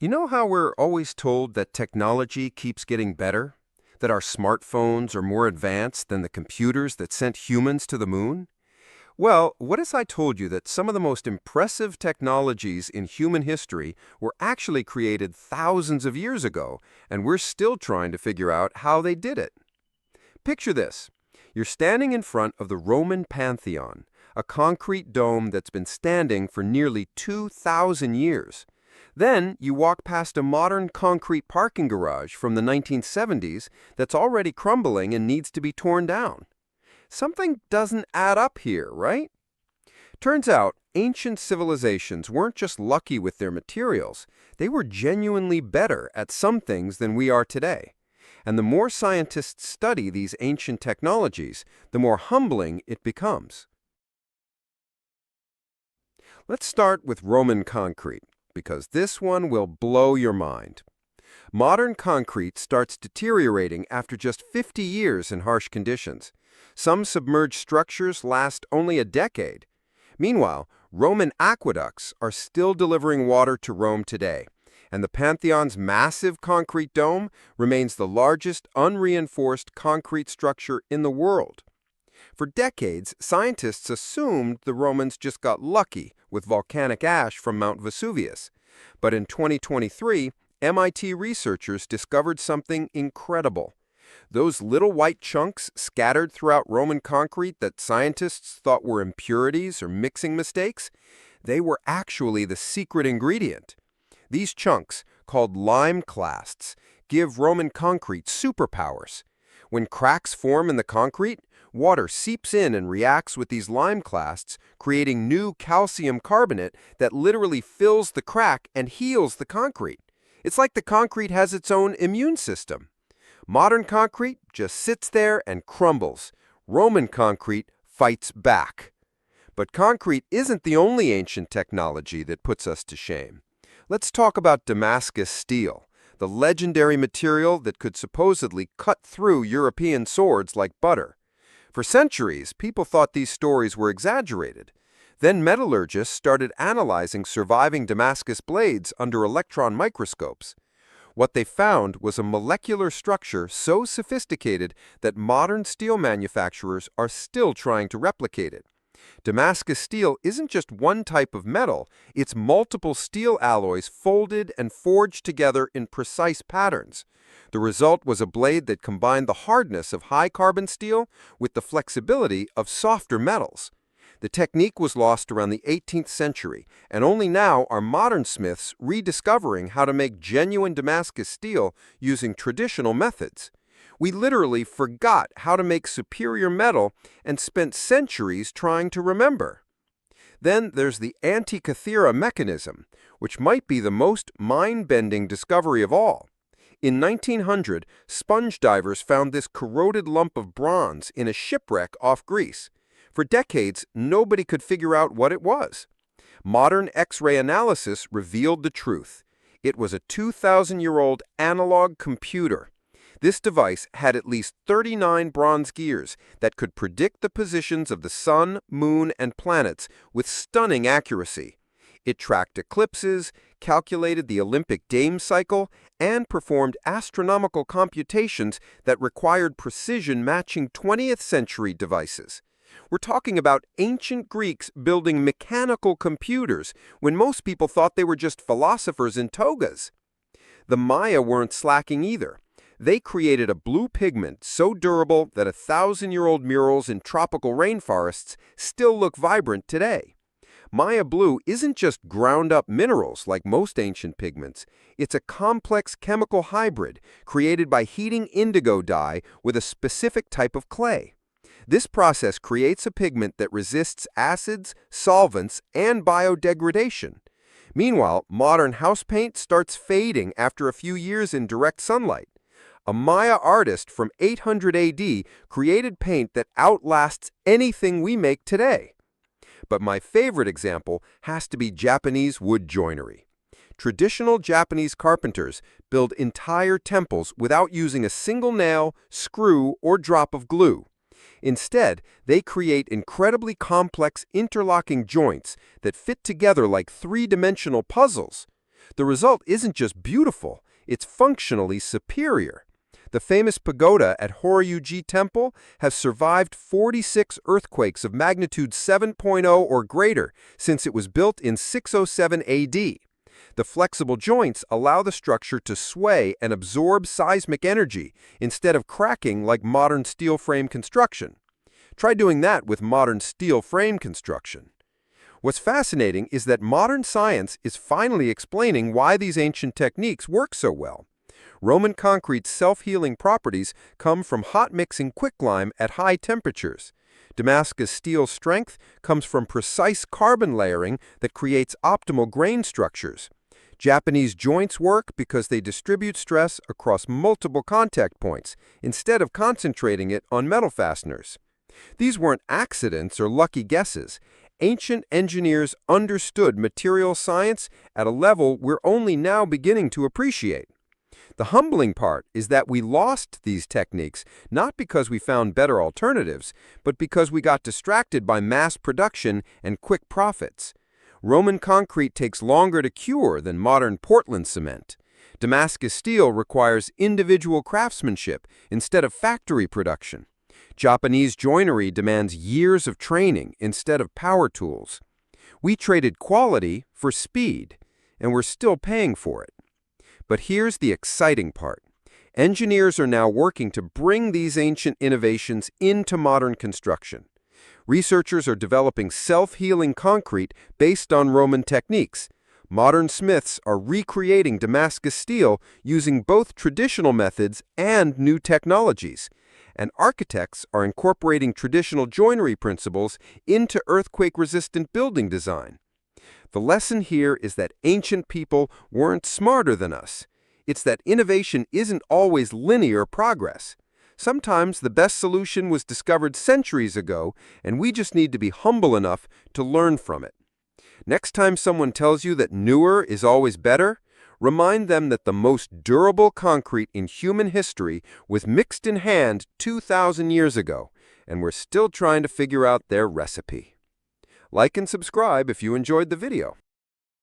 You know how we're always told that technology keeps getting better? That our smartphones are more advanced than the computers that sent humans to the moon? Well, what if I told you that some of the most impressive technologies in human history were actually created thousands of years ago, and we're still trying to figure out how they did it? Picture this. You're standing in front of the Roman Pantheon, a concrete dome that's been standing for nearly 2,000 years. Then you walk past a modern concrete parking garage from the 1970s that's already crumbling and needs to be torn down. Something doesn't add up here, right? Turns out, ancient civilizations weren't just lucky with their materials, they were genuinely better at some things than we are today. And the more scientists study these ancient technologies, the more humbling it becomes. Let's start with Roman concrete, because this one will blow your mind. Modern concrete starts deteriorating after just 50 years in harsh conditions. Some submerged structures last only a decade. Meanwhile, Roman aqueducts are still delivering water to Rome today, and the Pantheon's massive concrete dome remains the largest unreinforced concrete structure in the world. For decades, scientists assumed the Romans just got lucky with volcanic ash from Mount Vesuvius. But in 2023, MIT researchers discovered something incredible. Those little white chunks scattered throughout Roman concrete that scientists thought were impurities or mixing mistakes, they were actually the secret ingredient. These chunks, called lime clasts, give Roman concrete superpowers. When cracks form in the concrete, water seeps in and reacts with these lime clasts, creating new calcium carbonate that literally fills the crack and heals the concrete. It's like the concrete has its own immune system. Modern concrete just sits there and crumbles. Roman concrete fights back. But concrete isn't the only ancient technology that puts us to shame. Let's talk about Damascus steel, the legendary material that could supposedly cut through European swords like butter. For centuries, people thought these stories were exaggerated. Then metallurgists started analyzing surviving Damascus blades under electron microscopes. What they found was a molecular structure so sophisticated that modern steel manufacturers are still trying to replicate it. Damascus steel isn't just one type of metal, it's multiple steel alloys folded and forged together in precise patterns. The result was a blade that combined the hardness of high-carbon steel with the flexibility of softer metals. The technique was lost around the 18th century, and only now are modern smiths rediscovering how to make genuine Damascus steel using traditional methods. We literally forgot how to make superior metal and spent centuries trying to remember. Then there's the Antikythera mechanism, which might be the most mind-bending discovery of all. In 1900, sponge divers found this corroded lump of bronze in a shipwreck off Greece. For decades, nobody could figure out what it was. Modern X-ray analysis revealed the truth. It was a 2,000-year-old analog computer. This device had at least 39 bronze gears that could predict the positions of the sun, moon, and planets with stunning accuracy. It tracked eclipses, calculated the Olympic Games cycle, and performed astronomical computations that required precision matching 20th century devices. We're talking about ancient Greeks building mechanical computers when most people thought they were just philosophers in togas. The Maya weren't slacking either. They created a blue pigment so durable that 1,000-year-old murals in tropical rainforests still look vibrant today. Maya blue isn't just ground-up minerals like most ancient pigments. It's a complex chemical hybrid created by heating indigo dye with a specific type of clay. This process creates a pigment that resists acids, solvents, and biodegradation. Meanwhile, modern house paint starts fading after a few years in direct sunlight. A Maya artist from 800 AD created paint that outlasts anything we make today. But my favorite example has to be Japanese wood joinery. Traditional Japanese carpenters build entire temples without using a single nail, screw, or drop of glue. Instead, they create incredibly complex interlocking joints that fit together like three-dimensional puzzles. The result isn't just beautiful, it's functionally superior. The famous pagoda at Horyuji Temple has survived 46 earthquakes of magnitude 7.0 or greater since it was built in 607 AD. The flexible joints allow the structure to sway and absorb seismic energy instead of cracking like modern steel frame construction. Try doing that with modern steel frame construction. What's fascinating is that modern science is finally explaining why these ancient techniques work so well. Roman concrete's self-healing properties come from hot mixing quicklime at high temperatures. Damascus steel's strength comes from precise carbon layering that creates optimal grain structures. Japanese joints work because they distribute stress across multiple contact points instead of concentrating it on metal fasteners. These weren't accidents or lucky guesses. Ancient engineers understood material science at a level we're only now beginning to appreciate. The humbling part is that we lost these techniques not because we found better alternatives, but because we got distracted by mass production and quick profits. Roman concrete takes longer to cure than modern Portland cement. Damascus steel requires individual craftsmanship instead of factory production. Japanese joinery demands years of training instead of power tools. We traded quality for speed, and we're still paying for it. But here's the exciting part. Engineers are now working to bring these ancient innovations into modern construction. Researchers are developing self-healing concrete based on Roman techniques. Modern smiths are recreating Damascus steel using both traditional methods and new technologies. And architects are incorporating traditional joinery principles into earthquake-resistant building design. The lesson here is that ancient people weren't smarter than us. It's that innovation isn't always linear progress. Sometimes the best solution was discovered centuries ago, and we just need to be humble enough to learn from it. Next time someone tells you that newer is always better, remind them that the most durable concrete in human history was mixed in hand 2,000 years ago, and we're still trying to figure out their recipe. Like and subscribe if you enjoyed the video.